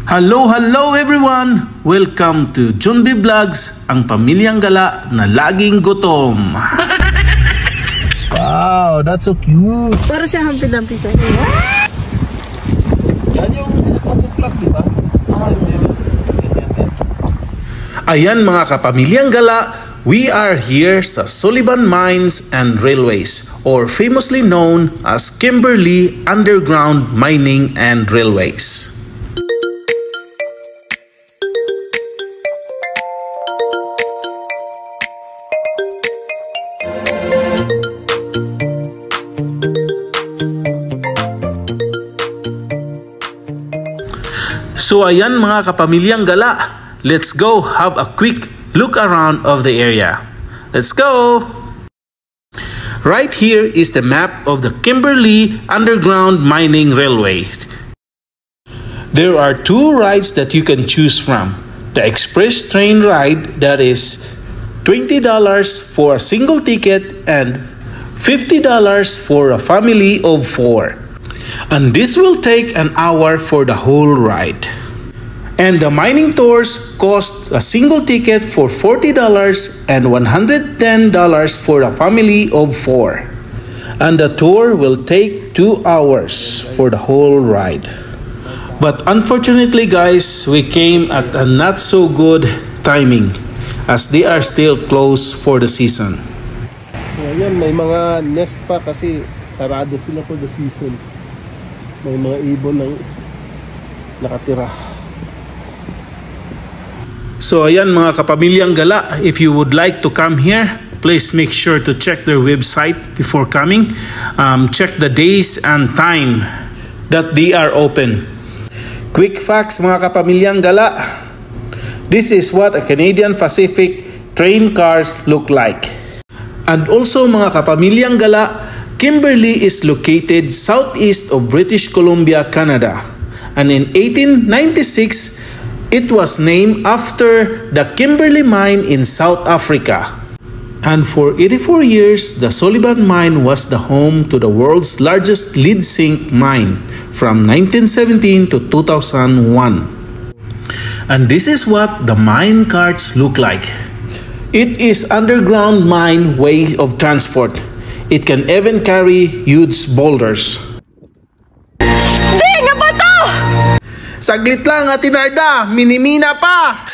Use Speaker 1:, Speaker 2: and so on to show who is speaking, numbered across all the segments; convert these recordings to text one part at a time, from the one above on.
Speaker 1: Hello everyone! Welcome to John B. Vlogs, ang pamilyang gala na laging gutom.
Speaker 2: Wow, that's so cute.
Speaker 3: Para siya hampi-dampi sa
Speaker 2: Yan yung sa kukuklak, di ba?
Speaker 1: Ayan mga kapamilyang gala, we are here sa Sullivan Mines and Railways, or famously known as Kimberley Underground Mining and Railways. So ayan mga kapamilyang gala, let's go have a quick look around of the area. Let's go! Right here is the map of the Kimberley Underground Mining Railway. There are two rides that you can choose from. The express train ride, that is $20 for a single ticket and $50 for a family of 4. And this will take an hour for the whole ride. And the mining tours cost a single ticket for $40 and $110 for a family of 4. And the tour will take 2 hours for the whole ride. But unfortunately guys, we came at a not so good timing as they are still closed for the season.
Speaker 2: Ayan, may mga nest pa kasi sarado sila for the season. May mga ibon ng nakatira.
Speaker 1: So ayan mga kapamilyang gala, if you would like to come here, please make sure to check their website before coming. Check the days and time that they are open. Quick facts mga kapamilyang gala. This is what a Canadian Pacific train cars look like. And also mga kapamilyang gala, Kimberley is located southeast of British Columbia, Canada. And in 1896, it was named after the Kimberley Mine in South Africa. And for 84 years, the Sullivan Mine was the home to the world's largest lead zinc mine from 1917 to 2001. And this is what the mine carts look like. It is underground mine way of transport. It can even carry huge boulders.
Speaker 3: Di nga ba to?
Speaker 1: Saglit lang Ate Narda, minimina pa!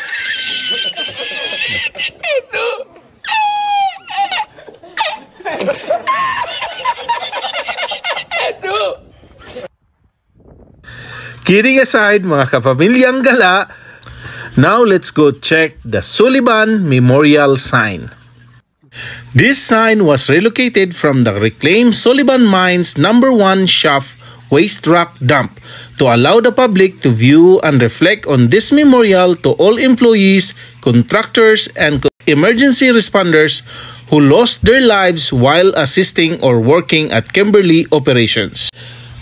Speaker 1: Kidding aside mga kapamilyang gala, now let's go check the Sullivan Memorial Sign. This sign was relocated from the reclaimed Sullivan Mines No. 1 shaft waste rock dump to allow the public to view and reflect on this memorial to all employees, contractors, and emergency responders who lost their lives while assisting or working at Kimberley operations.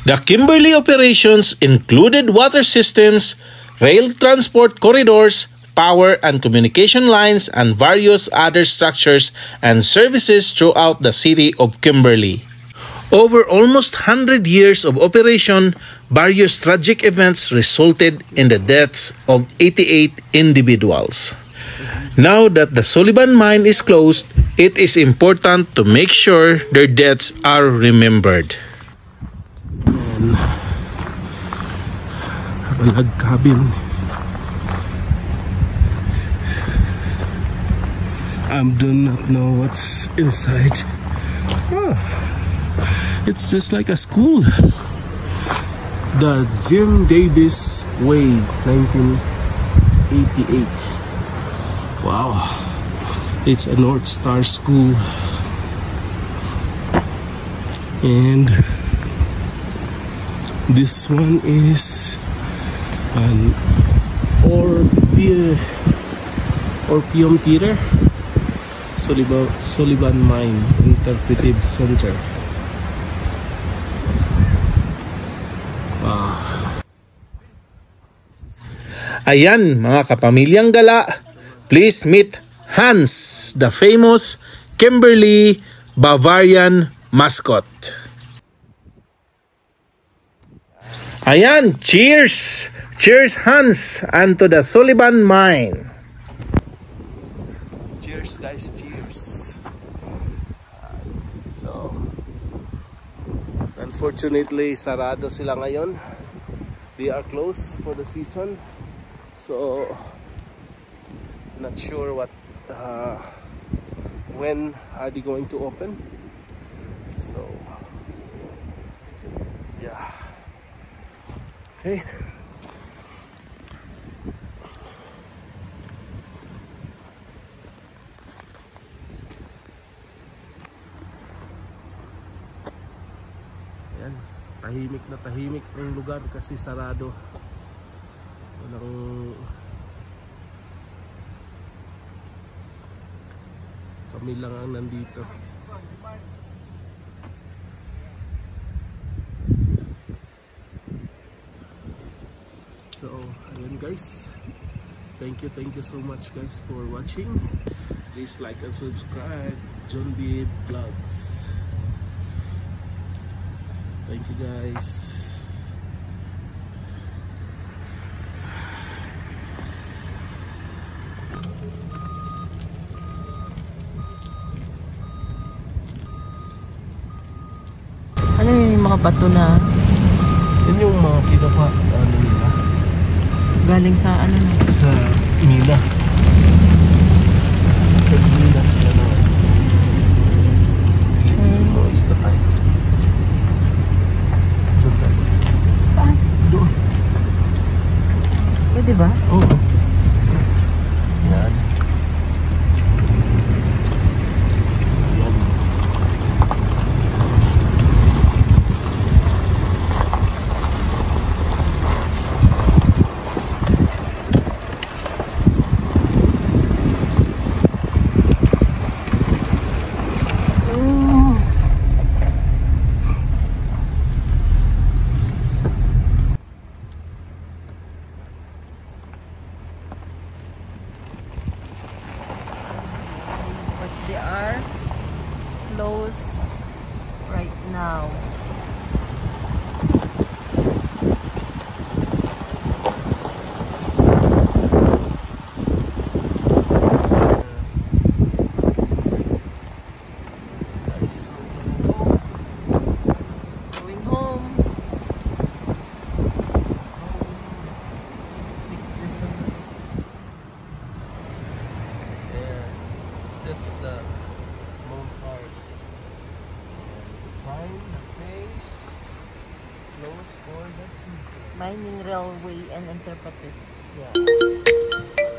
Speaker 1: The Kimberley operations included water systems, rail transport corridors, power and communication lines, and various other structures and services throughout the city of Kimberley. Over almost 100 years of operation, various tragic events resulted in the deaths of 88 individuals. Now that the Sullivan Mine is closed, it is important to make sure their deaths are remembered.
Speaker 2: Log cabin. I do not know what's inside. It's just like a school. The Jim Davis Way, 1988. Wow. It's a North Star school. And this one is an Orpheum Theater. Sullivan Mine Interpretive Center. Wow.
Speaker 1: Ayan mga kapamilyang gala, please meet Hans, the famous Kimberley Bavarian mascot. Ayan, cheers! Cheers, Hans, and to the Sullivan Mine.
Speaker 2: Cheers guys, cheers. So unfortunately sarado sila ngayon. They are closed for the season. So not sure what when are they going to open. So yeah. Okay. Ayan, tahimik ang lugar kasi sarado. Walang, kami lang ang nandito. So ayun guys, thank you so much guys for watching. Please like and subscribe John B Vlogs. Thank you guys.
Speaker 3: Ano yung mga bato na
Speaker 2: Yan yung mga kinuha nila
Speaker 3: galing sa ano na?
Speaker 2: sa mina. Sa mina sila na. Oh, ikot tayo. Doon tayo.
Speaker 3: Saan?
Speaker 2: Doon.
Speaker 3: Pwede ba?
Speaker 2: Oo. Yan. Yan.
Speaker 3: But they are closed right now.
Speaker 2: Guys,
Speaker 3: Going home.
Speaker 2: yeah, that's the small cars. And the sign that says closed for the season.
Speaker 3: Mining Railway and Interpreted.
Speaker 2: Yeah.